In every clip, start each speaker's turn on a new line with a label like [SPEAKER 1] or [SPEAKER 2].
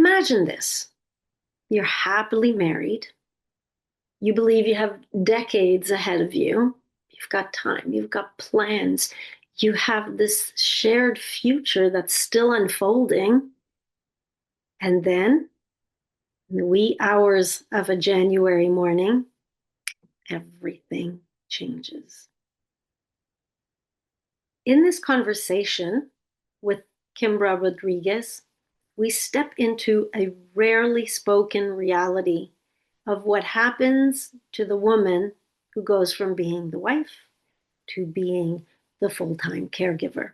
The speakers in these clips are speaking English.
[SPEAKER 1] imagine this. You're happily married. You believe you have decades ahead of you. You've got time, you've got plans. You have this shared future that's still unfolding. And then, in the wee hours of a January morning, everything changes. In this conversation with Kimbra Rodriguez, we step into a rarely spoken reality of what happens to the woman who goes from being the wife to being the full-time caregiver.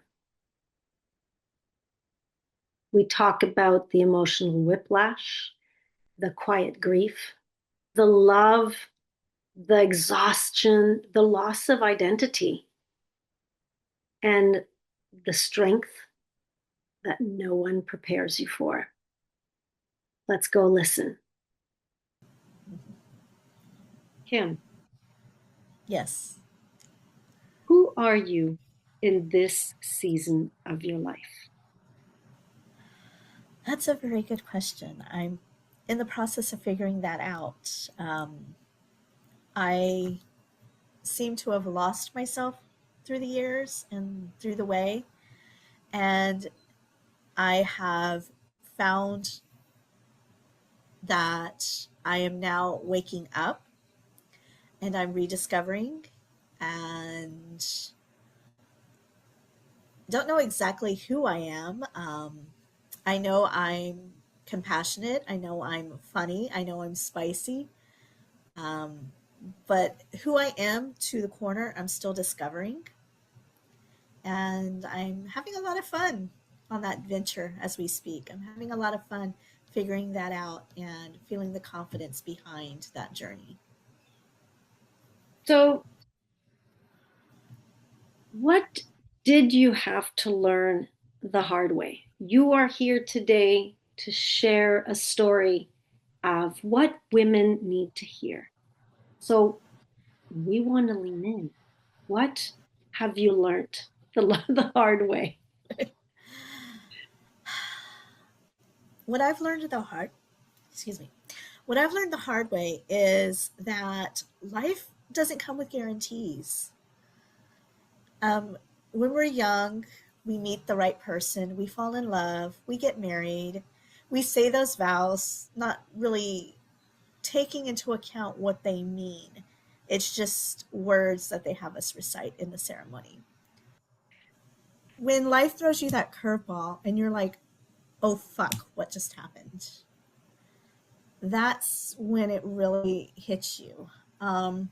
[SPEAKER 1] We talk about the emotional whiplash, the quiet grief, the love, the exhaustion, the loss of identity, and the strength that no one prepares you for. Let's go listen. Kim,
[SPEAKER 2] Yes.
[SPEAKER 1] who are you in this season of your life?
[SPEAKER 2] That's a very good question. I'm in the process of figuring that out. I seem to have lost myself through the years and through the way. And I have found that I am now waking up and I'm rediscovering and don't know exactly who I am. I know I'm compassionate. I know I'm funny. I know I'm spicy. Um, but who I am to the corner, I'm still discovering. And I'm having a lot of fun on that venture as we speak. I'm having a lot of fun figuring that out and feeling the confidence behind that journey.
[SPEAKER 1] So, what did you have to learn the hard way? You are here today to share a story of what women need to hear. So, we want to lean in. What have you learned the hard way?
[SPEAKER 2] What I've learned the hard, excuse me, what I've learned the hard way is that life doesn't come with guarantees. Um, when we're young, we meet the right person, we fall in love, we get married, we say those vows, not really taking into account what they mean. It's just words that they have us recite in the ceremony. When life throws you that curveball and you're like, oh fuck, what just happened? That's when it really hits you. Um,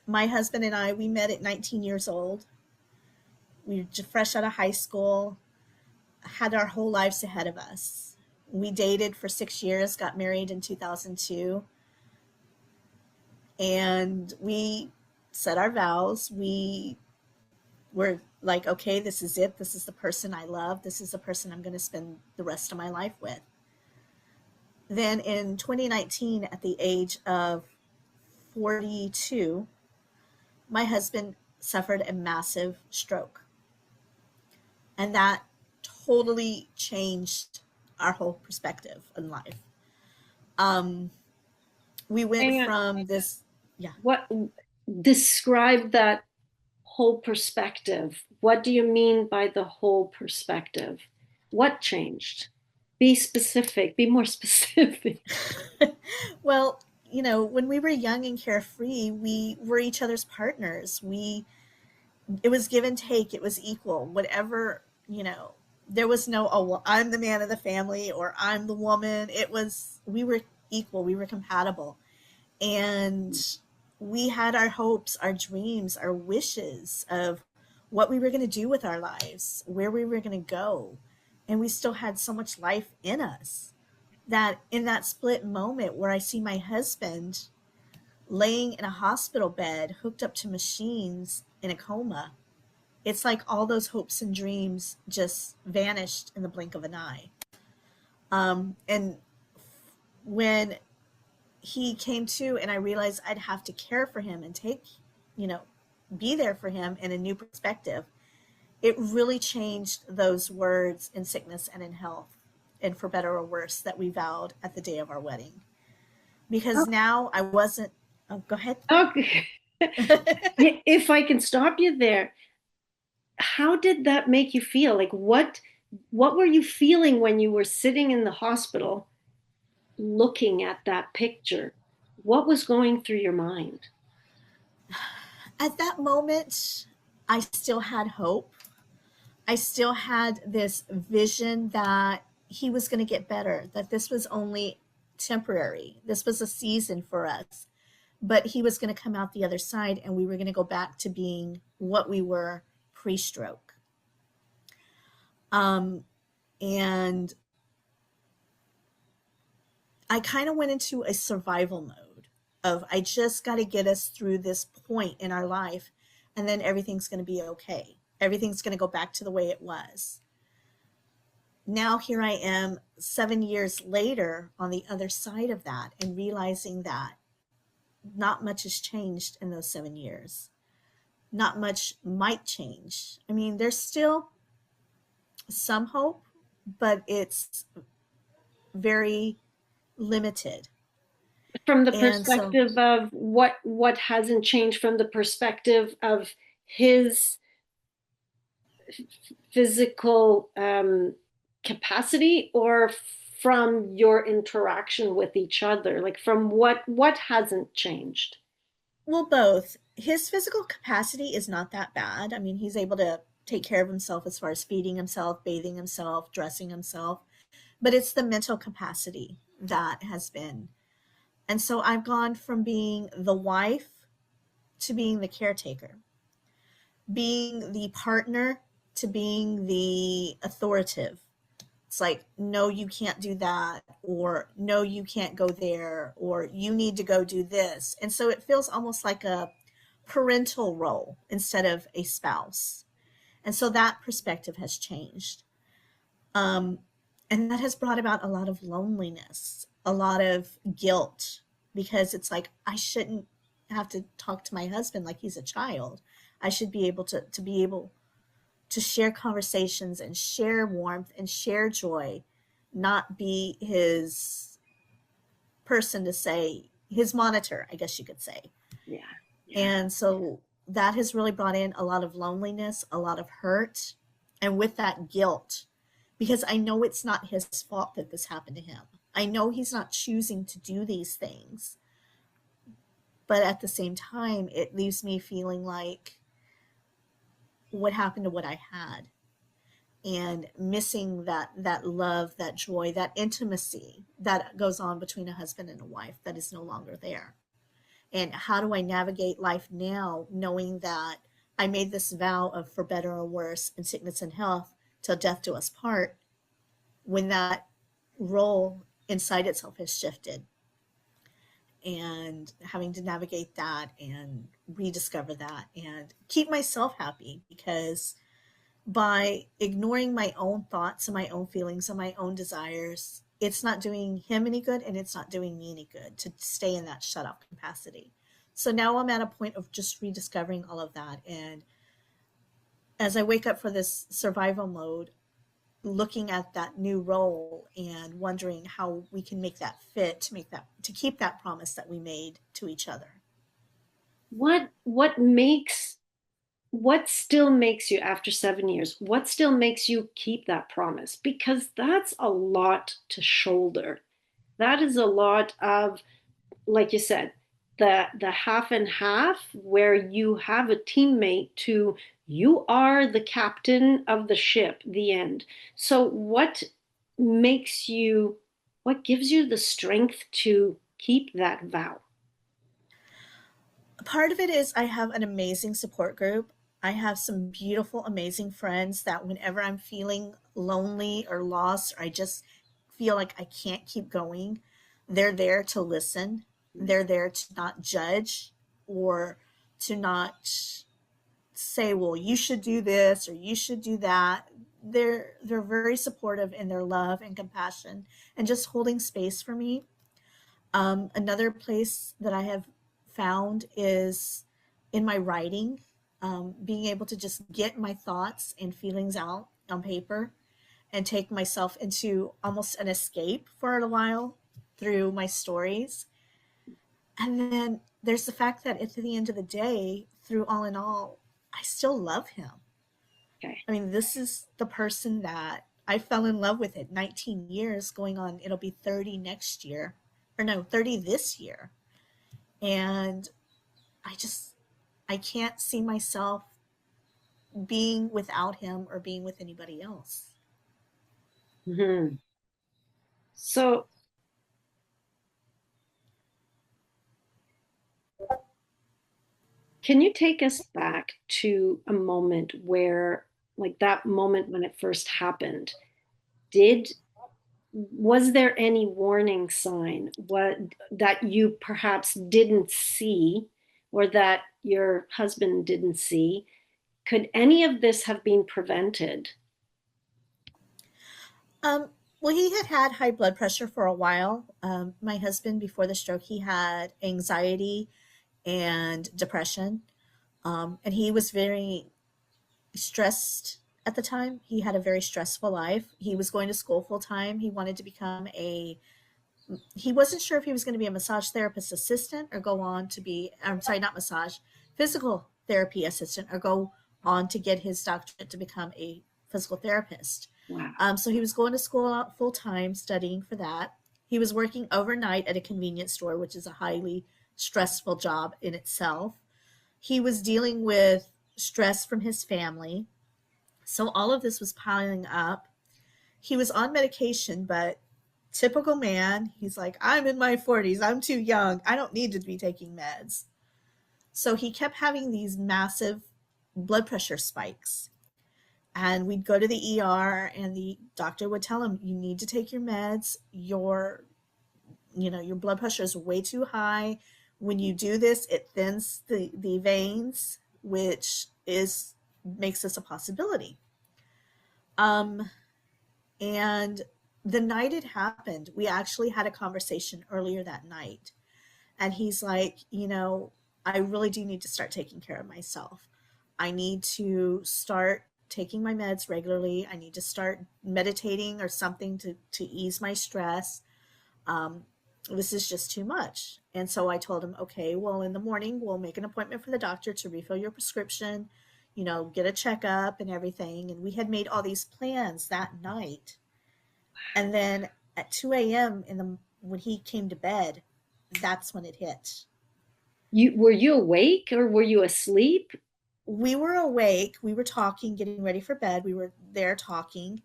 [SPEAKER 2] my husband and I, we met at 19 years old. We were fresh out of high school, had our whole lives ahead of us. We dated for 6 years, got married in 2002, and we said our vows. We were like, okay, this is it. This is the person I love. This is the person I'm going to spend the rest of my life with. Then in 2019, at the age of 42, my husband suffered a massive stroke. And that totally changed our whole perspective in life. Um, we went
[SPEAKER 1] And
[SPEAKER 2] from this, yeah.
[SPEAKER 1] what describe that whole perspective? What do you mean by the whole perspective? What changed? Be specific, be more specific.
[SPEAKER 2] Well, when we were young and carefree, we were each other's partners. It was give and take. It was equal. Whatever, there was no, oh, well, I'm the man of the family or I'm the woman. We were equal. We were compatible. And we had our hopes, our dreams, our wishes of what we were going to do with our lives, where we were going to go. And we still had so much life in us that in that split moment where I see my husband laying in a hospital bed, hooked up to machines in a coma, it's like all those hopes and dreams just vanished in the blink of an eye. And when he came to and I realized I'd have to care for him and you know, be there for him in a new perspective, it really changed those words in sickness and in health. and for better or worse that we vowed at the day of our wedding.
[SPEAKER 1] Oh,
[SPEAKER 2] Because now I wasn't, oh, go ahead.
[SPEAKER 1] okay. If I can stop you there, how did that make you feel? Like what were you feeling when you were sitting in the hospital looking at that picture? What was going through your mind?
[SPEAKER 2] At that moment, I still had hope. I still had this vision that he was going to get better, that this was only temporary. This was a season for us, but he was going to come out the other side and we were going to go back to being what we were pre stroke. Um, and I kind of went into a survival mode of I just got to get us through this point in our life and then everything's going to be okay. Everything's going to go back to the way it was. Now here I am 7 years later on the other side of that and realizing that not much has changed in those 7 years. Not much might change. I mean, there's still some hope, but it's very limited.
[SPEAKER 1] From the
[SPEAKER 2] And so,
[SPEAKER 1] perspective of what hasn't changed, from the perspective of his physical capacity, or from your interaction with each other, like from what hasn't changed?
[SPEAKER 2] well, both. His physical capacity is not that bad. I mean, he's able to take care of himself as far as feeding himself, bathing himself, dressing himself, but it's the mental capacity that has been. And so I've gone from being the wife to being the caretaker, being the partner to being the authoritative. It's like, no, you can't do that, or no, you can't go there, or you need to go do this. And so it feels almost like a parental role instead of a spouse. And so that perspective has changed. Um, and that has brought about a lot of loneliness, a lot of guilt, because it's like, I shouldn't have to talk to my husband like he's a child. I should be able to be able to share conversations and share warmth and share joy, not be his person to say, his monitor, I guess you could say.
[SPEAKER 1] Yeah, yeah.
[SPEAKER 2] And so that has really brought in a lot of loneliness, a lot of hurt, and with that guilt, because I know it's not his fault that this happened to him. I know he's not choosing to do these things. But at the same time, it leaves me feeling like what happened to what I had, and missing that love, that joy, that intimacy that goes on between a husband and a wife that is no longer there. And how do I navigate life now knowing that I made this vow of for better or worse, in sickness and health, till death do us part, when that role inside itself has shifted, and having to navigate that and rediscover that and keep myself happy, because by ignoring my own thoughts and my own feelings and my own desires, it's not doing him any good and it's not doing me any good to stay in that shut off capacity. So now I'm at a point of just rediscovering all of that. And as I wake up for this survival mode, looking at that new role and wondering how we can make that fit, to make that, to keep that promise that we made to each other.
[SPEAKER 1] What still makes you, after 7 years, what still makes you keep that promise? Because that's a lot to shoulder. That is a lot of, like you said, the half and half, where you have a teammate to, you are the captain of the ship, the end. So makes you, what gives you the strength to keep that vow?
[SPEAKER 2] Part of it is I have an amazing support group. I have some beautiful, amazing friends that whenever I'm feeling lonely or lost, or I just feel like I can't keep going, they're there to listen. They're there to not judge or to not say, well, you should do this or you should do that. They're very supportive in their love and compassion and just holding space for me. Another place that I have found is in my writing, being able to just get my thoughts and feelings out on paper and take myself into almost an escape for a while through my stories. And then there's the fact that at the end of the day, through all in all, I still love him.
[SPEAKER 1] Okay.
[SPEAKER 2] I mean, this is the person that I fell in love with at 19 years going on. It'll be 30 next year, or no, 30 this year. And I just, I can't see myself being without him or being with anybody else.
[SPEAKER 1] Hmm. So, can you take us back to a moment where, like that moment when it first happened? Did Was there any warning sign what that you perhaps didn't see or that your husband didn't see? Could any of this have been prevented?
[SPEAKER 2] Um, well, he had had high blood pressure for a while. My husband, before the stroke, he had anxiety and depression. And he was very stressed at the time. He had a very stressful life. He was going to school full time. He wanted to become a, he wasn't sure if he was going to be a massage therapist assistant or go on to be, I'm sorry, not massage, physical therapy assistant or go on to get his doctorate to become a physical therapist.
[SPEAKER 1] Wow.
[SPEAKER 2] So he was going to school full time studying for that. He was working overnight at a convenience store, which is a highly stressful job in itself. He was dealing with stress from his family. So all of this was piling up. He was on medication, but typical man, he's like, I'm in my 40s. I'm too young. I don't need to be taking meds. So he kept having these massive blood pressure spikes. And we'd go to the ER and the doctor would tell him, you need to take your meds. Your blood pressure is way too high. When you do this, it thins the veins, which is makes this a possibility. Um, and the night it happened, we actually had a conversation earlier that night. And he's like, I really do need to start taking care of myself. I need to start taking my meds regularly. I need to start meditating or something to ease my stress. Um, this is just too much. And so I told him, okay, well, in the morning, we'll make an appointment for the doctor to refill your prescription, get a checkup and everything. And we had made all these plans that night. And then at 2 a.m. when he came to bed, that's when it hit.
[SPEAKER 1] Were you awake or were you asleep?
[SPEAKER 2] We were awake. We were talking, getting ready for bed. We were there talking.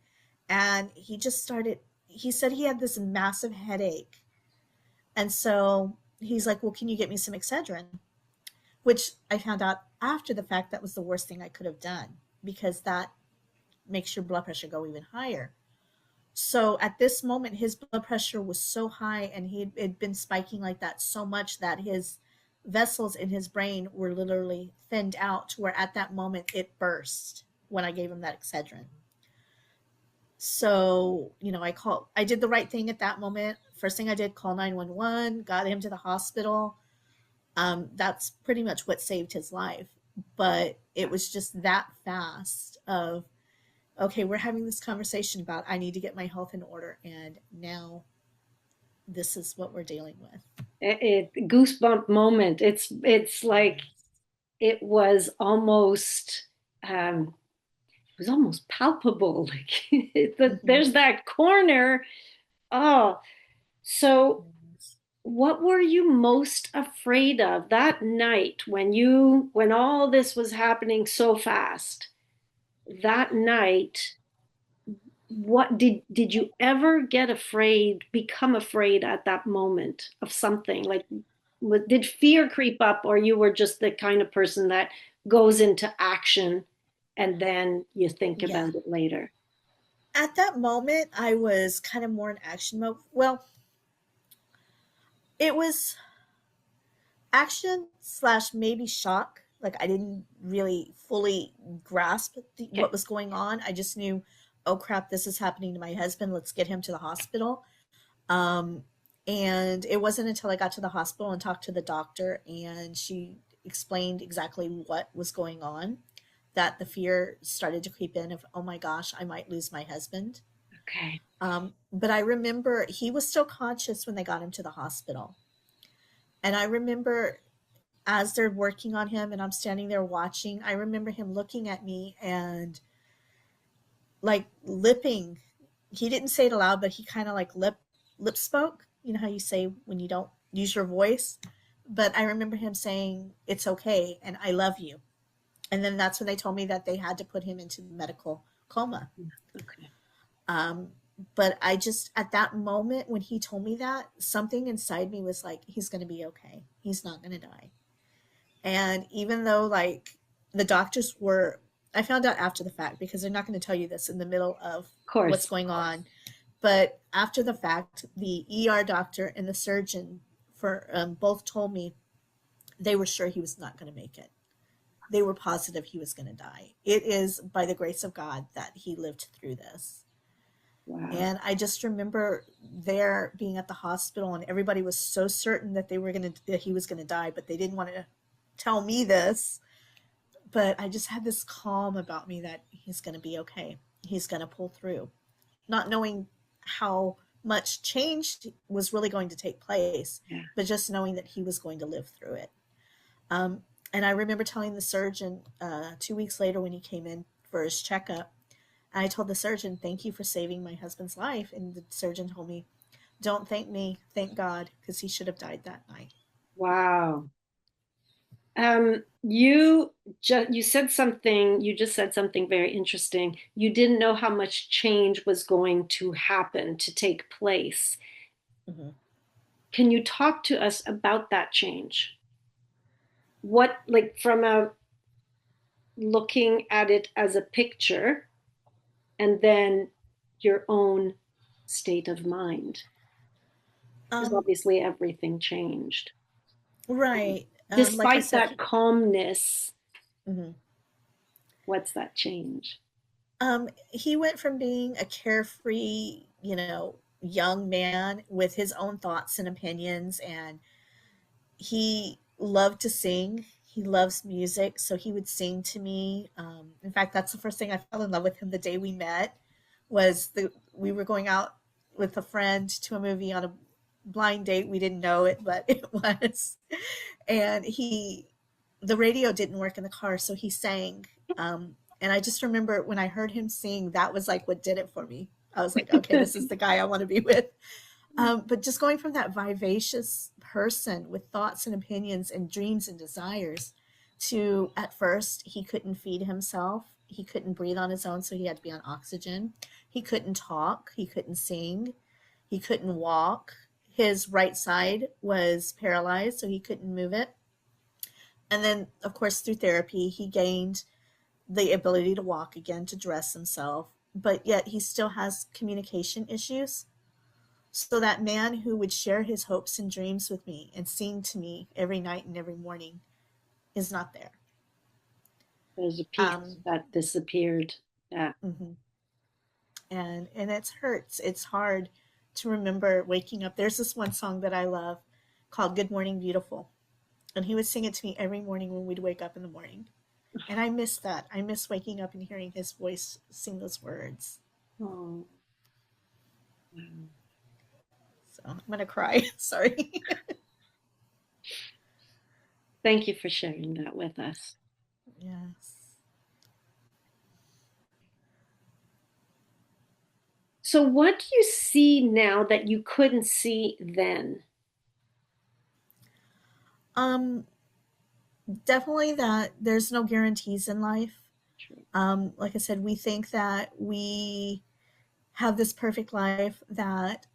[SPEAKER 2] And he said he had this massive headache. And so he's like, well, can you get me some Excedrin? Which I found out after the fact that was the worst thing I could have done because that makes your blood pressure go even higher. So at this moment, his blood pressure was so high and he had been spiking like that so much that his vessels in his brain were literally thinned out to where at that moment it burst when I gave him that Excedrin. So, I did the right thing at that moment. First thing I did, call 911, got him to the hospital. That's pretty much what saved his life. But it was just that fast of, okay, we're having this conversation about I need to get my health in order. And now this is what we're dealing with.
[SPEAKER 1] Goosebump moment. It's like
[SPEAKER 2] Yes.
[SPEAKER 1] it was almost um, it was almost palpable. Like
[SPEAKER 2] Mm-hmm.
[SPEAKER 1] there's that corner. Oh, so
[SPEAKER 2] Yes.
[SPEAKER 1] what were you most afraid of that night when all this was happening so fast? That night, what did you ever become afraid at that moment of something? Like, did fear creep up, or you were just the kind of person that goes into action and then you think
[SPEAKER 2] Yeah.
[SPEAKER 1] about it later?
[SPEAKER 2] At that moment, I was kind of more in action mode. Well, it was action slash maybe shock. Like I didn't really fully grasp
[SPEAKER 1] Okay.
[SPEAKER 2] what was going on. I just knew, oh crap, this is happening to my husband. Let's get him to the hospital. Um, and it wasn't until I got to the hospital and talked to the doctor, and she explained exactly what was going on that the fear started to creep in of, oh my gosh, I might lose my husband.
[SPEAKER 1] Okay.
[SPEAKER 2] But I remember he was still conscious when they got him to the hospital. And I remember as they're working on him and I'm standing there watching, I remember him looking at me and like lipping. He didn't say it aloud, but he kind of like lip spoke. You know how you say when you don't use your voice? But I remember him saying, "It's okay," and "I love you." And then that's when they told me that they had to put him into medical coma.
[SPEAKER 1] Okay.
[SPEAKER 2] Um, but I just, at that moment when he told me that, something inside me was like, he's going to be okay. He's not going to die. And even though, like, the doctors were, I found out after the fact because they're not going to tell you this in the middle of
[SPEAKER 1] Of
[SPEAKER 2] what's
[SPEAKER 1] course.
[SPEAKER 2] going on. But after the fact, the ER doctor and the surgeon for both told me they were sure he was not going to make it. They were positive he was going to die. It is by the grace of God that he lived through this.
[SPEAKER 1] Wow.
[SPEAKER 2] And I just remember there being at the hospital, and everybody was so certain that that he was gonna die, but they didn't want to tell me this. But I just had this calm about me that he's gonna be okay. He's gonna pull through, not knowing how much change was really going to take place,
[SPEAKER 1] Yeah.
[SPEAKER 2] but just knowing that he was going to live through it. Um, and I remember telling the surgeon 2 weeks later when he came in for his checkup, and I told the surgeon, "Thank you for saving my husband's life." And the surgeon told me, "Don't thank me, thank God, because he should have died that night."
[SPEAKER 1] Wow. You just said something very interesting. You didn't know how much change was going to happen, to take place.
[SPEAKER 2] Mhm.
[SPEAKER 1] Can you talk to us about that change? What, like, from a looking at it as a picture and then your own state of mind? Because
[SPEAKER 2] Um,
[SPEAKER 1] obviously everything changed.
[SPEAKER 2] right. Like I
[SPEAKER 1] Despite
[SPEAKER 2] said,
[SPEAKER 1] that calmness,
[SPEAKER 2] mhm.
[SPEAKER 1] what's that change?
[SPEAKER 2] He went from being a carefree, young man with his own thoughts and opinions, and he loved to sing. He loves music, so he would sing to me. In fact, that's the first thing I fell in love with him the day we met. We were going out with a friend to a movie on a blind date. We didn't know it, but it was. And the radio didn't work in the car, so he sang. And I just remember when I heard him sing, that was like what did it for me. I was like, okay, this is the guy I want to be with. But just going from that vivacious person with thoughts and opinions and dreams and desires to at first he couldn't feed himself. He couldn't breathe on his own, so he had to be on oxygen. He couldn't talk. He couldn't sing. He couldn't walk. His right side was paralyzed, so he couldn't move it. And then, of course, through therapy, he gained the ability to walk again, to dress himself, but yet he still has communication issues. So that man who would share his hopes and dreams with me and sing to me every night and every morning is not there.
[SPEAKER 1] There's a piece
[SPEAKER 2] Um,
[SPEAKER 1] that disappeared. Yeah.
[SPEAKER 2] mhm. And it hurts. It's hard to remember waking up. There's this one song that I love called "Good Morning Beautiful," and he would sing it to me every morning when we'd wake up in the morning. And I miss that. I miss waking up and hearing his voice sing those words.
[SPEAKER 1] Oh, wow.
[SPEAKER 2] So I'm gonna cry. Sorry.
[SPEAKER 1] Thank you for sharing that with us.
[SPEAKER 2] Yes.
[SPEAKER 1] So, what do you see now that you couldn't see then?
[SPEAKER 2] Um, Definitely that there's no guarantees in life.
[SPEAKER 1] True.
[SPEAKER 2] Like I said, we think that we have this perfect life, that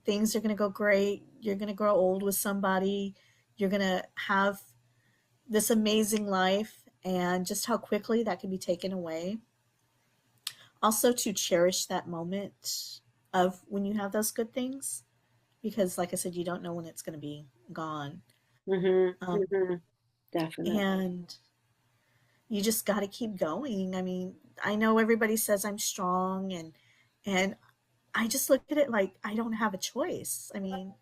[SPEAKER 2] things are going to go great. You're going to grow old with somebody. You're going to have this amazing life, and just how quickly that can be taken away. Also, to cherish that moment of when you have those good things, because, like I said, you don't know when it's going to be gone.
[SPEAKER 1] Mm-hmm.
[SPEAKER 2] Um,
[SPEAKER 1] Mm-hmm. Definitely.
[SPEAKER 2] and you just got to keep going. I mean, I know everybody says I'm strong, and I just look at it like I don't have a choice. I mean,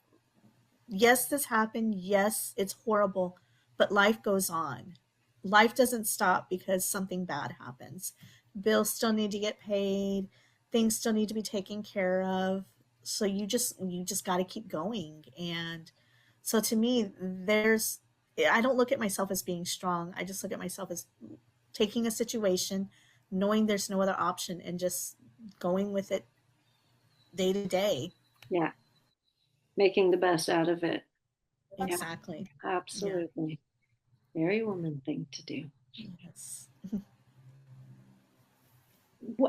[SPEAKER 2] yes, this happened. Yes, it's horrible, but life goes on. Life doesn't stop because something bad happens. Bills still need to get paid. things still need to be taken care of. So you just got to keep going. And so to me, there's I don't look at myself as being strong. I just look at myself as taking a situation, knowing there's no other option, and just going with it day to day.
[SPEAKER 1] Yeah. Making the best out of it. Yeah,
[SPEAKER 2] Exactly. Yeah.
[SPEAKER 1] absolutely. Very woman thing to do.
[SPEAKER 2] Yes.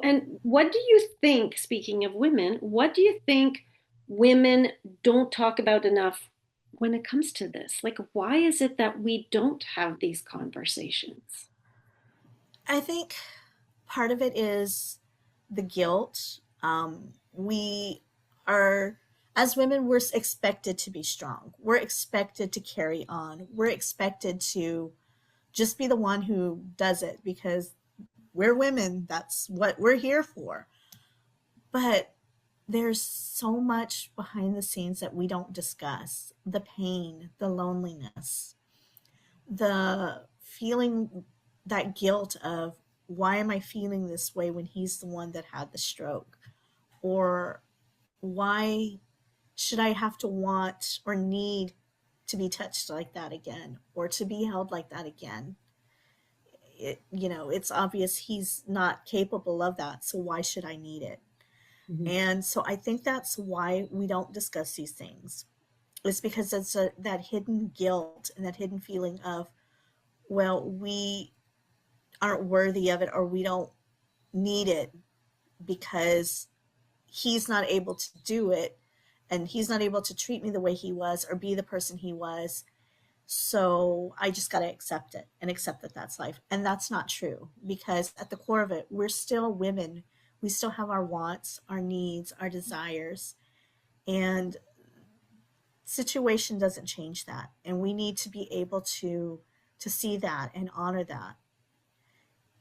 [SPEAKER 1] And what do you think, speaking of women, what do you think women don't talk about enough when it comes to this? Like, why is it that we don't have these conversations?
[SPEAKER 2] I think part of it is the guilt. We are, as women, we're expected to be strong. We're expected to carry on. We're expected to just be the one who does it because we're women. That's what we're here for. But there's so much behind the scenes that we don't discuss: the pain, the loneliness, the feeling, that guilt of, why am I feeling this way when he's the one that had the stroke? Or why should I have to want or need to be touched like that again, or to be held like that again? It's obvious he's not capable of that, so why should I need it?
[SPEAKER 1] Mhm.
[SPEAKER 2] And so I think that's why we don't discuss these things. It's because it's that hidden guilt and that hidden feeling of, well, we aren't worthy of it, or we don't need it because he's not able to do it, and he's not able to treat me the way he was or be the person he was. So I just got to accept it and accept that that's life. And that's not true, because at the core of it, we're still women. We still have our wants, our needs, our desires. And situation doesn't change that. And we need to be able to see that and honor that,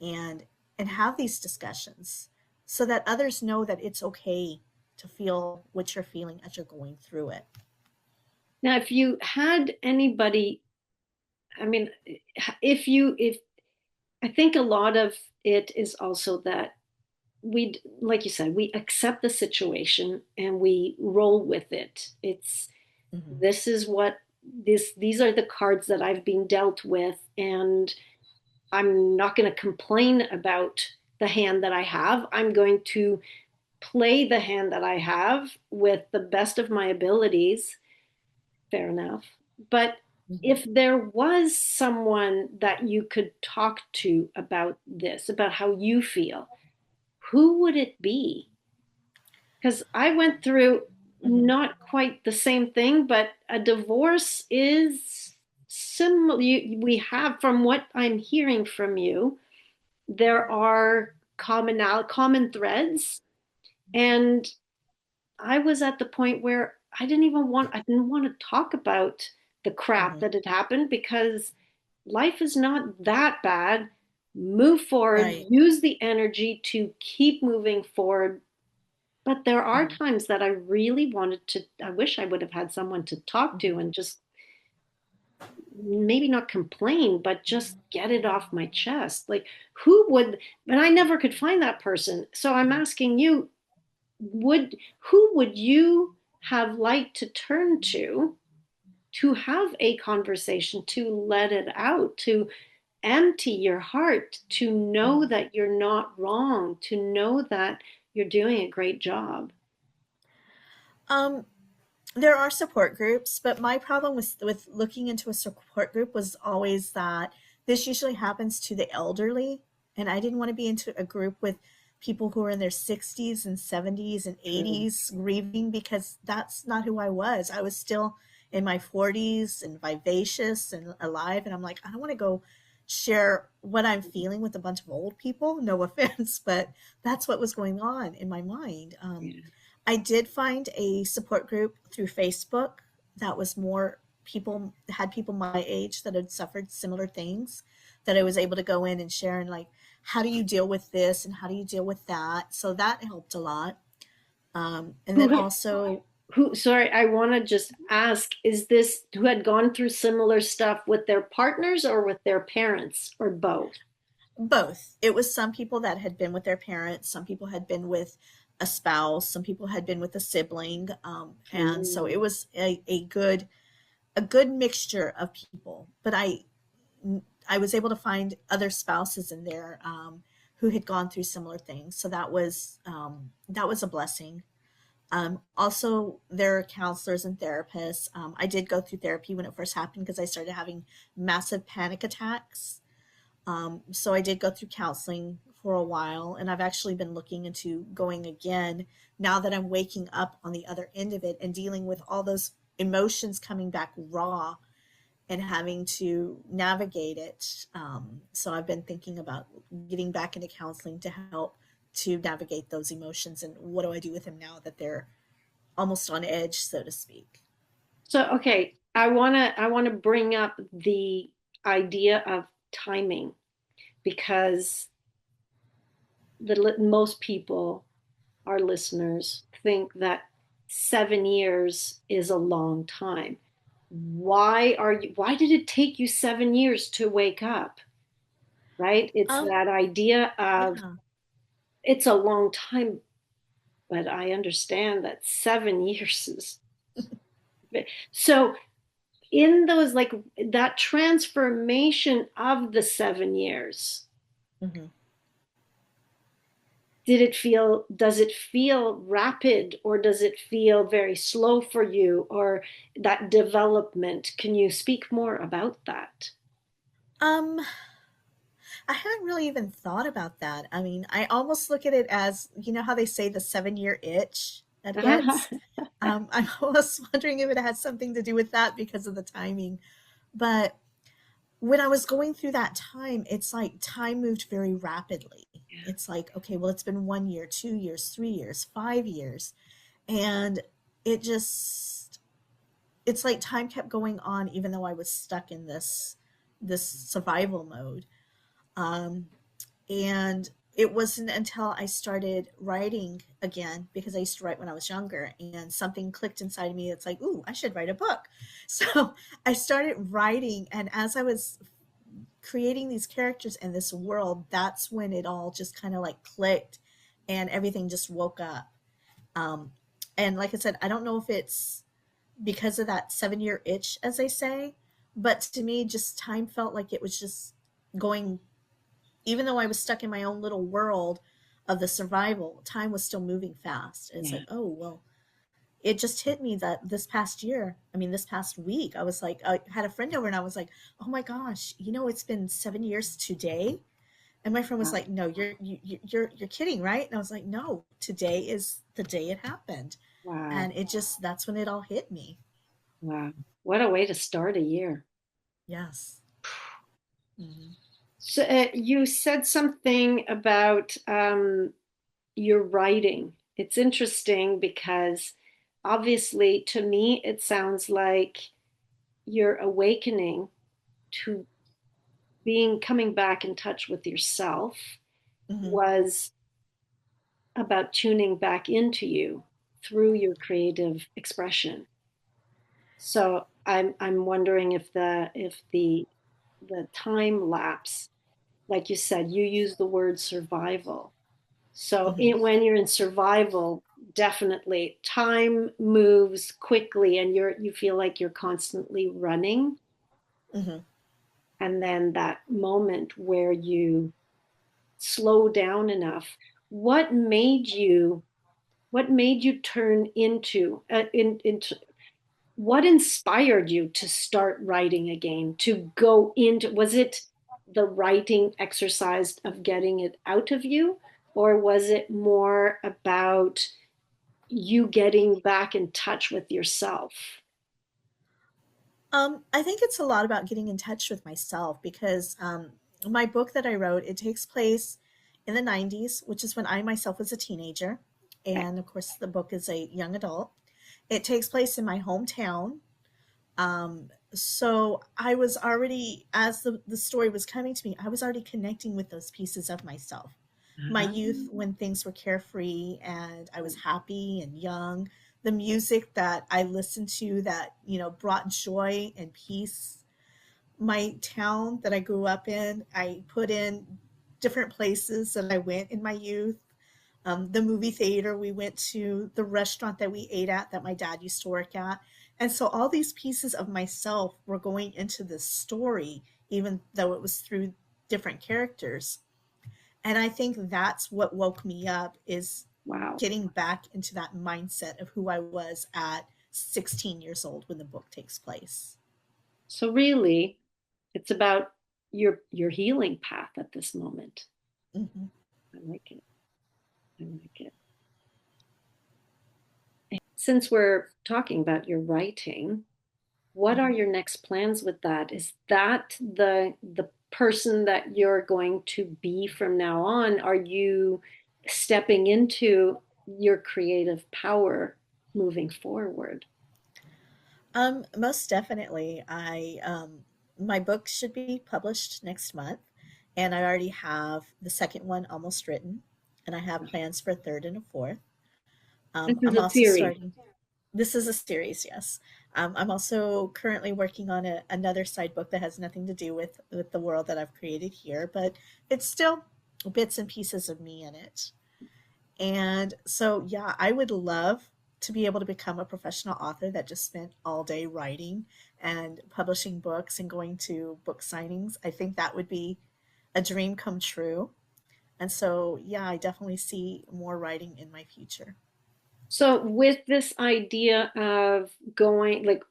[SPEAKER 2] and have these discussions so that others know that it's okay to feel what you're feeling as you're going through it.
[SPEAKER 1] Now, if you had anybody, I mean, if I think a lot of it is also that we, like you said, we accept the situation and we roll with it. It's
[SPEAKER 2] Mm-hmm.
[SPEAKER 1] this is what these are the cards that I've been dealt with, and I'm not going to complain about the hand that I have. I'm going to play the hand that I have with the best of my abilities. Fair enough. But
[SPEAKER 2] Mm-hmm.
[SPEAKER 1] if there was someone that you could talk to about this, about how you feel, who would it be? Because I went through
[SPEAKER 2] Mm-hmm.
[SPEAKER 1] not quite the same thing, but a divorce is similar. We have, from what I'm hearing from you, there are common threads, and I was at the point where I didn't want to talk about the crap
[SPEAKER 2] Mm-hmm.
[SPEAKER 1] that had happened because life is not that bad. Move forward,
[SPEAKER 2] Right.
[SPEAKER 1] use the energy to keep moving forward. But there are
[SPEAKER 2] Mm-hmm.
[SPEAKER 1] times that I really wanted to, I wish I would have had someone to talk to and just maybe not complain, but just get it off my chest. Like, who would, but I never could find that person. So I'm
[SPEAKER 2] Mm-hmm.
[SPEAKER 1] asking you, who would you have liked to turn to have a conversation, to let it out, to empty your heart, to know
[SPEAKER 2] Mm-hmm.
[SPEAKER 1] that you're not wrong, to know that you're doing a great job?
[SPEAKER 2] Um, there are support groups, but my problem with looking into a support group was always that this usually happens to the elderly, and I didn't want to be into a group with people who are in their 60s and 70s and
[SPEAKER 1] True.
[SPEAKER 2] 80s grieving, because that's not who I was. I was still in my 40s and vivacious and alive, and I'm like, I don't want to go share what I'm feeling with a bunch of old people. No offense, but that's what was going on in my mind.
[SPEAKER 1] Yeah.
[SPEAKER 2] I did find a support group through Facebook that was more people, had people my age that had suffered similar things, that I was able to go in and share, and like, how do you deal with this and how do you deal with that? So that helped a lot. And then
[SPEAKER 1] Who,
[SPEAKER 2] also
[SPEAKER 1] sorry, I want to just ask, is this who had gone through similar stuff with their partners or with their parents or both?
[SPEAKER 2] both. It was some people that had been with their parents, some people had been with a spouse, some people had been with a sibling, and so it
[SPEAKER 1] Mm.
[SPEAKER 2] was a good mixture of people. But I was able to find other spouses in there, who had gone through similar things, so that was a blessing. Also, there are counselors and therapists. I did go through therapy when it first happened because I started having massive panic attacks. So I did go through counseling for a while, and I've actually been looking into going again now that I'm waking up on the other end of it and dealing with all those emotions coming back raw and having to navigate it. So I've been thinking about getting back into counseling to help to navigate those emotions, and what do I do with them now that they're almost on edge, so to speak.
[SPEAKER 1] So, okay, I want to bring up the idea of timing because most people, our listeners, think that 7 years is a long time. Why did it take you 7 years to wake up? Right? It's
[SPEAKER 2] Um,
[SPEAKER 1] that idea of
[SPEAKER 2] yeah.
[SPEAKER 1] it's a long time, but I understand that 7 years is so in those like that transformation of the 7 years,
[SPEAKER 2] Mhm.
[SPEAKER 1] does it feel rapid or does it feel very slow for you or that development? Can you speak more about that?
[SPEAKER 2] Um, I hadn't really even thought about that. I mean, I almost look at it as, how they say the 7 year itch that hits. I'm almost wondering if it has something to do with that because of the timing. But when I was going through that time, it's like time moved very rapidly. It's like, okay, well, it's been 1 year, 2 years, 3 years, 5 years. And it just, it's like time kept going on, even though I was stuck in this survival mode. Um, and it wasn't until I started writing again, because I used to write when I was younger, and something clicked inside of me. It's like, ooh, I should write a book. So I started writing, and as I was creating these characters in this world, that's when it all just kind of like clicked and everything just woke up. Um, and like I said, I don't know if it's because of that 7 year itch, as they say, but to me, just time felt like it was just going, even though I was stuck in my own little world of the survival, time was still moving fast. And it's
[SPEAKER 1] Yeah.
[SPEAKER 2] like, oh, well, it just hit me that this past year, I mean, this past week, I was like, I had a friend over and I was like, oh my gosh, it's been 7 years today. And my friend was
[SPEAKER 1] Wow.
[SPEAKER 2] like, no, you're kidding, right? And I was like, no, today is the day it happened.
[SPEAKER 1] Wow.
[SPEAKER 2] And that's when it all hit me.
[SPEAKER 1] Wow. What a way to start a year.
[SPEAKER 2] Yes. Hmm.
[SPEAKER 1] So you said something about your writing. It's interesting because obviously to me it sounds like your awakening to being coming back in touch with yourself
[SPEAKER 2] Hmm.
[SPEAKER 1] was about tuning back into you through your creative expression. So I'm wondering if the time lapse, like you said, you use the word survival. So
[SPEAKER 2] Hmm.
[SPEAKER 1] when you're in survival, definitely time moves quickly and you feel like you're constantly running.
[SPEAKER 2] Hmm.
[SPEAKER 1] And then that moment where you slow down enough, what made you what made you turn into what inspired you to start writing again, to go into, was it the writing exercise of getting it out of you, or was it more about you getting back in touch with yourself?
[SPEAKER 2] I think it's a lot about getting in touch with myself because my book that I wrote, it takes place in the 90s, which is when I myself was a teenager.
[SPEAKER 1] Okay.
[SPEAKER 2] And of course, the book is a young adult. It takes place in my hometown. So I was already, as the story was coming to me, I was already connecting with those pieces of myself. My youth, when things were carefree and I was happy and young, the music that I listened to that, brought joy and peace. My town that I grew up in, I put in different places that I went in my youth. the movie theater we went to, the restaurant that we ate at that my dad used to work at. And so all these pieces of myself were going into this story, even though it was through different characters. And I think that's what woke me up, is
[SPEAKER 1] Wow.
[SPEAKER 2] getting back into that mindset of who I was at 16 years old when the book takes place.
[SPEAKER 1] So really, it's about your healing path at this moment.
[SPEAKER 2] Mhm.
[SPEAKER 1] I like it. I like it. Since we're talking about your writing, what are
[SPEAKER 2] Mhm.
[SPEAKER 1] your next plans with that? Is that the person that you're going to be from now on? Are you stepping into your creative power moving forward?
[SPEAKER 2] Most definitely. My book should be published next month, and I already have the second one almost written, and I have plans for a third and a fourth.
[SPEAKER 1] This is
[SPEAKER 2] I'm
[SPEAKER 1] a
[SPEAKER 2] also
[SPEAKER 1] series.
[SPEAKER 2] starting. This is a series, yes. I'm also currently working on another side book that has nothing to do with the world that I've created here, but it's still bits and pieces of me in it. And so, yeah, I would love to be able to become a professional author that just spent all day writing and publishing books and going to book signings. I think that would be a dream come true. And so, yeah, I definitely see more writing in my future.
[SPEAKER 1] So with this idea of going, like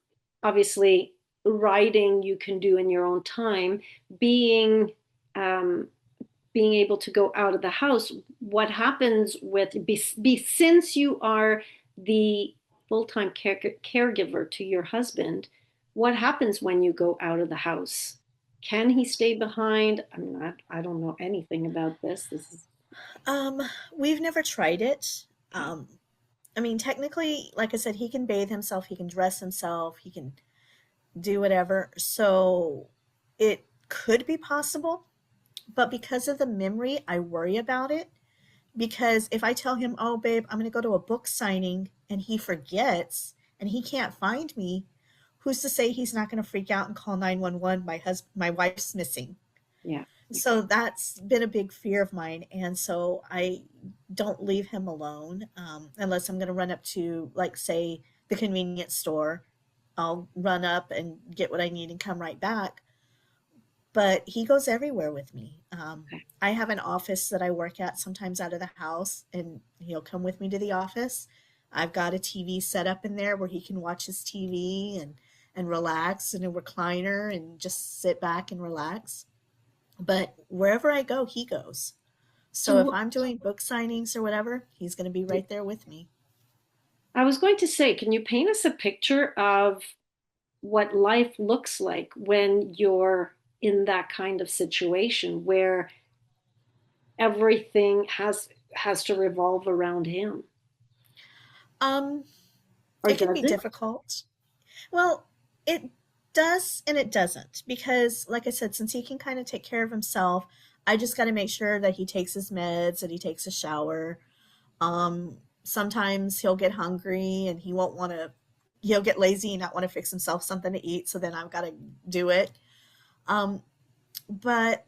[SPEAKER 1] obviously writing you can do in your own time, being um, being able to go out of the house, what happens with since you are the full-time caregiver to your husband, what happens when you go out of the house? Can he stay behind? I mean, I don't know anything about this. This is
[SPEAKER 2] Um, we've never tried it. Um, I mean, technically, like I said, he can bathe himself, he can dress himself, he can do whatever. So it could be possible, but because of the memory, I worry about it. Because if I tell him, oh, babe, I'm going to go to a book signing, and he forgets and he can't find me, who's to say he's not going to freak out and call 911? My wife's missing.
[SPEAKER 1] yeah.
[SPEAKER 2] So that's been a big fear of mine. And so I don't leave him alone unless I'm going to run up to, like, say, the convenience store. I'll run up and get what I need and come right back. But he goes everywhere with me.
[SPEAKER 1] Okay.
[SPEAKER 2] I have an office that I work at sometimes out of the house, and he'll come with me to the office. I've got a TV set up in there where he can watch his TV and relax in a recliner and just sit back and relax. But wherever I go, he goes. So if
[SPEAKER 1] So
[SPEAKER 2] I'm doing book signings or whatever, he's going to be right there with me.
[SPEAKER 1] I was going to say, can you paint us a picture of what life looks like when you're in that kind of situation where everything has to revolve around him?
[SPEAKER 2] Um,
[SPEAKER 1] Or
[SPEAKER 2] it can
[SPEAKER 1] does
[SPEAKER 2] be
[SPEAKER 1] it?
[SPEAKER 2] difficult. Well, it does and it doesn't because, like I said, since he can kind of take care of himself, I just got to make sure that he takes his meds, that he takes a shower. Sometimes he'll get hungry and he'll get lazy and not want to fix himself something to eat. So then I've got to do it. Um, but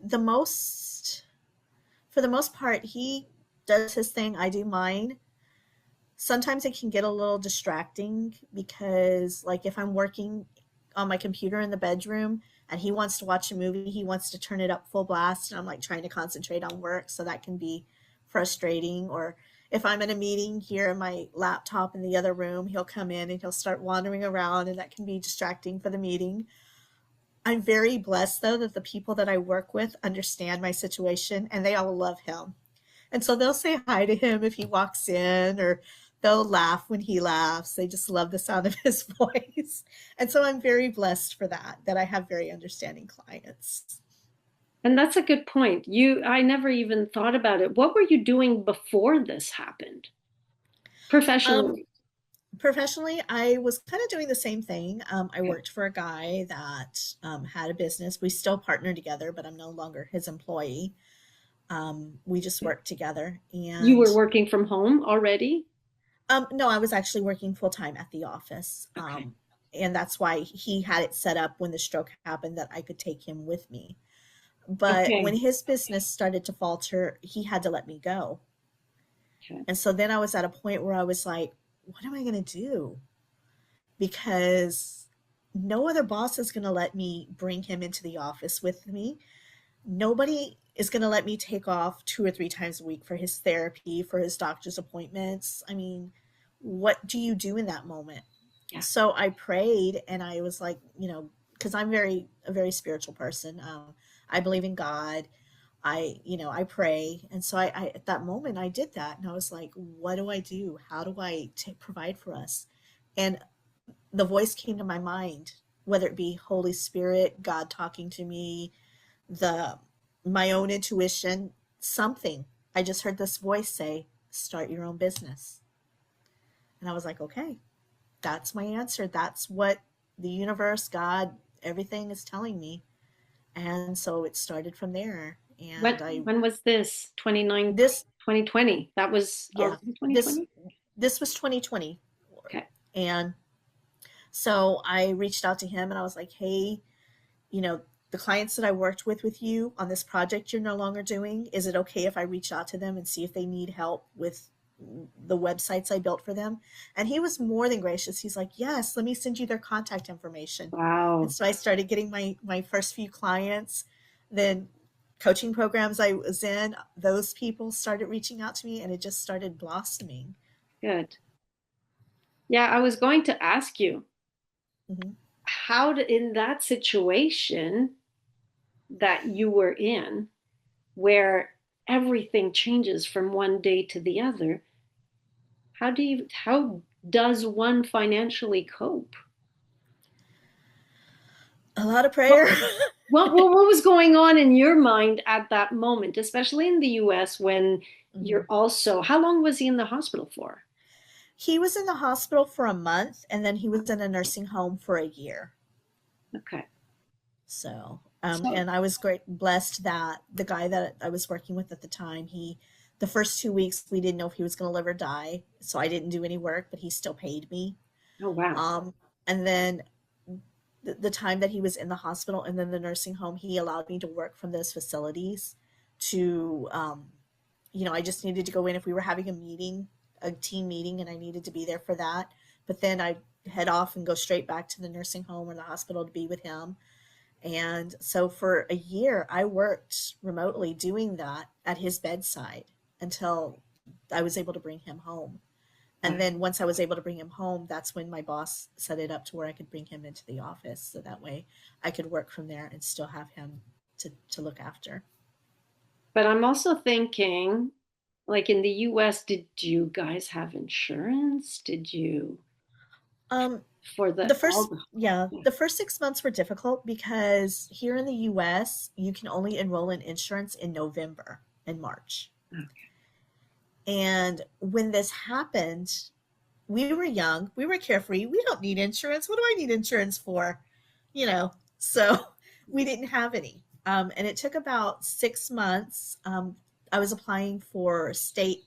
[SPEAKER 2] for the most part, he does his thing. I do mine. Sometimes it can get a little distracting because, like, if I'm working on my computer in the bedroom and he wants to watch a movie, he wants to turn it up full blast, and I'm like trying to concentrate on work, so that can be frustrating. Or if I'm in a meeting here in my laptop in the other room, he'll come in and he'll start wandering around, and that can be distracting for the meeting. I'm very blessed though that the people that I work with understand my situation and they all love him. And so they'll say hi to him if he walks in, or they'll laugh when he laughs. They just love the sound of his voice. And so I'm very blessed for that, that I have very understanding clients.
[SPEAKER 1] And that's a good point. I never even thought about it. What were you doing before this happened
[SPEAKER 2] Um,
[SPEAKER 1] professionally?
[SPEAKER 2] Professionally, I was kind of doing the same thing. I
[SPEAKER 1] Okay.
[SPEAKER 2] worked for a guy that had a business. We still partner together, but I'm no longer his employee. We just work together.
[SPEAKER 1] You
[SPEAKER 2] And
[SPEAKER 1] were working from home already?
[SPEAKER 2] no, I was actually working full time at the office.
[SPEAKER 1] Okay.
[SPEAKER 2] And that's why he had it set up when the stroke happened that I could take him with me. But when
[SPEAKER 1] Okay.
[SPEAKER 2] his business started to falter, he had to let me go.
[SPEAKER 1] Okay.
[SPEAKER 2] And so then I was at a point where I was like, what am I going to do? Because no other boss is going to let me bring him into the office with me. Nobody is going to let me take off 2 or 3 times a week for his therapy, for his doctor's appointments. I mean, what do you do in that moment?
[SPEAKER 1] Yeah.
[SPEAKER 2] So I prayed and I was like, because I'm a very spiritual person. I believe in God. I pray. And so at that moment, I did that. And I was like, what do I do? How do I provide for us? And the voice came to my mind, whether it be Holy Spirit, God talking to me, the my own intuition, something. I just heard this voice say, start your own business. And I was like, okay, that's my answer. That's what the universe, God, everything is telling me. And so it started from there. And
[SPEAKER 1] When was this? 29,
[SPEAKER 2] this,
[SPEAKER 1] 2020. That was
[SPEAKER 2] yeah,
[SPEAKER 1] already
[SPEAKER 2] this,
[SPEAKER 1] 2020?
[SPEAKER 2] this was 2020.
[SPEAKER 1] Okay.
[SPEAKER 2] And so I reached out to him and I was like, hey, you know, the clients that I worked with you on this project you're no longer doing, is it okay if I reach out to them and see if they need help with the websites I built for them? And he was more than gracious. He's like, yes, let me send you their contact information. And
[SPEAKER 1] Wow.
[SPEAKER 2] so I started getting my first few clients. Then coaching programs I was in, those people started reaching out to me and it just started blossoming.
[SPEAKER 1] Good. Yeah, I was going to ask you,
[SPEAKER 2] Mm-hmm.
[SPEAKER 1] in that situation that you were in, where everything changes from one day to the other, how does one financially cope?
[SPEAKER 2] A lot of
[SPEAKER 1] What,
[SPEAKER 2] prayer.
[SPEAKER 1] what was going on in your mind at that moment, especially in the US when
[SPEAKER 2] Mm-hmm.
[SPEAKER 1] you're also, how long was he in the hospital for?
[SPEAKER 2] He was in the hospital for a month and then he was in a nursing home for a year.
[SPEAKER 1] Okay.
[SPEAKER 2] So,
[SPEAKER 1] So,
[SPEAKER 2] and I was great blessed that the guy that I was working with at the time, the first 2 weeks we didn't know if he was going to live or die, so I didn't do any work, but he still paid me.
[SPEAKER 1] oh wow.
[SPEAKER 2] Um, and then the time that he was in the hospital and then the nursing home, he allowed me to work from those facilities. To, I just needed to go in if we were having a meeting, a team meeting, and I needed to be there for that. But then I'd head off and go straight back to the nursing home or the hospital to be with him. And so for a year, I worked remotely doing that at his bedside until I was able to bring him home.
[SPEAKER 1] Wow.
[SPEAKER 2] And then once I was able to bring him home, that's when my boss set it up to where I could bring him into the office. So that way I could work from there and still have him to look after.
[SPEAKER 1] But I'm also thinking, like in the US, did you guys have insurance? Did you
[SPEAKER 2] Um,
[SPEAKER 1] for
[SPEAKER 2] the
[SPEAKER 1] all
[SPEAKER 2] first,
[SPEAKER 1] the,
[SPEAKER 2] yeah,
[SPEAKER 1] yeah.
[SPEAKER 2] the first 6 months were difficult because here in the US, you can only enroll in insurance in November and March.
[SPEAKER 1] Okay.
[SPEAKER 2] And when this happened, we were young, we were carefree. We don't need insurance. What do I need insurance for? You know, so we didn't have any. And it took about 6 months. I was applying for state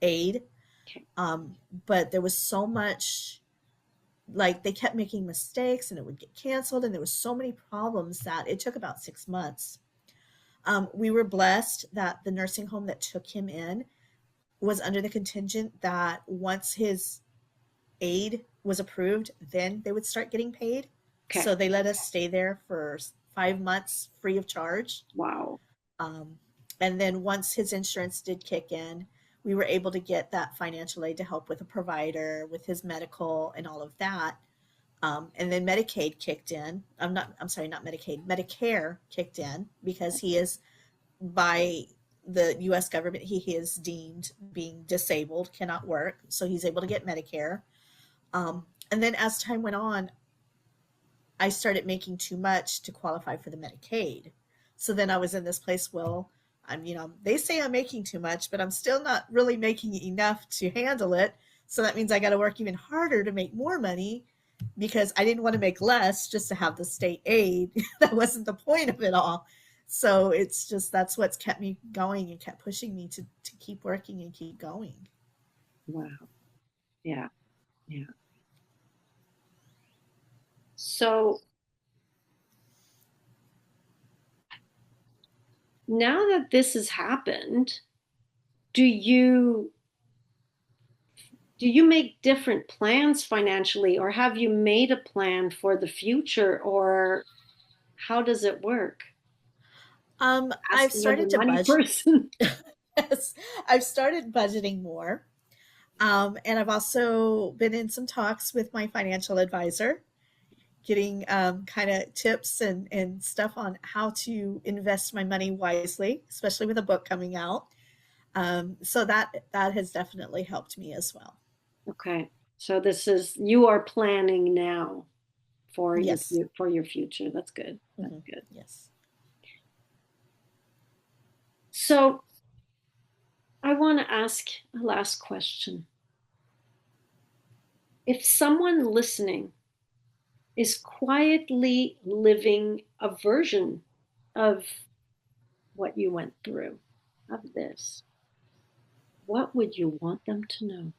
[SPEAKER 2] aid,
[SPEAKER 1] Okay.
[SPEAKER 2] um, but there was so much, like they kept making mistakes and it would get canceled, and there was so many problems that it took about 6 months. We were blessed that the nursing home that took him in was under the contingent that once his aid was approved, then they would start getting paid.
[SPEAKER 1] Okay.
[SPEAKER 2] So they let us stay there for 5 months free of charge.
[SPEAKER 1] Wow.
[SPEAKER 2] Um, and then once his insurance did kick in, we were able to get that financial aid to help with a provider, with his medical, and all of that. And then Medicaid kicked in. I'm sorry, not Medicaid. Medicare kicked in because he is, by the U.S. government, he is deemed being disabled, cannot work, so he's able to get Medicare. And then as time went on, I started making too much to qualify for the Medicaid. So then I was in this place, well, they say I'm making too much, but I'm still not really making enough to handle it. So that means I got to work even harder to make more money because I didn't want to make less just to have the state aid. That wasn't the point of it all. So it's just that's what's kept me going and kept pushing me to keep working and keep going.
[SPEAKER 1] Wow. Yeah. Yeah. So now that this has happened, do you do you make different plans financially, or have you made a plan for the future, or how does it work?
[SPEAKER 2] I've
[SPEAKER 1] Asking as a
[SPEAKER 2] started to
[SPEAKER 1] money
[SPEAKER 2] budget.
[SPEAKER 1] person.
[SPEAKER 2] Yes, I've started budgeting more. And I've also been in some talks with my financial advisor, getting kind of tips and stuff on how to invest my money wisely, especially with a book coming out. So that has definitely helped me as well.
[SPEAKER 1] Okay. So this is, you are planning now for
[SPEAKER 2] Yes.
[SPEAKER 1] your future. That's good. That's
[SPEAKER 2] Hmm.
[SPEAKER 1] good.
[SPEAKER 2] Yes.
[SPEAKER 1] So I want to ask a last question. If someone listening is quietly living a version of what you went through, of this, what would you want them to know?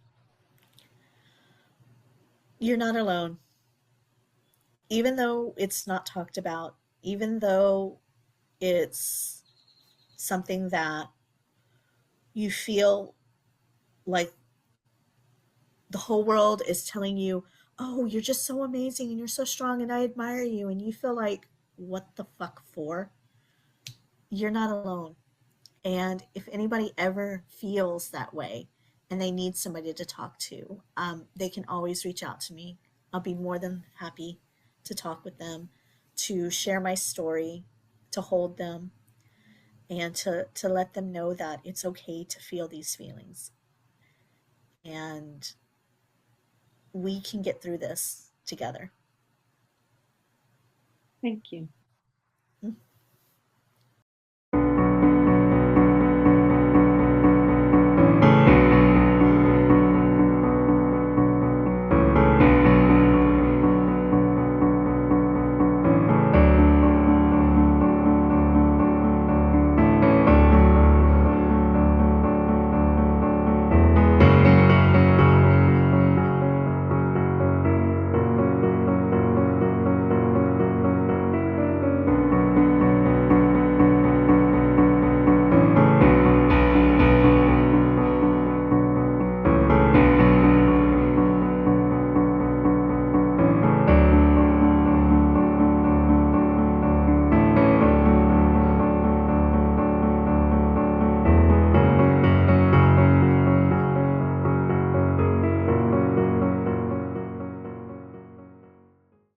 [SPEAKER 2] You're not alone. Even though it's not talked about, even though it's something that you feel like the whole world is telling you, oh, you're just so amazing and you're so strong and I admire you, and you feel like, what the fuck for? You're not alone. And if anybody ever feels that way and they need somebody to talk to, they can always reach out to me. I'll be more than happy to talk with them, to share my story, to hold them, and to let them know that it's okay to feel these feelings. And we can get through this together.
[SPEAKER 1] Thank you.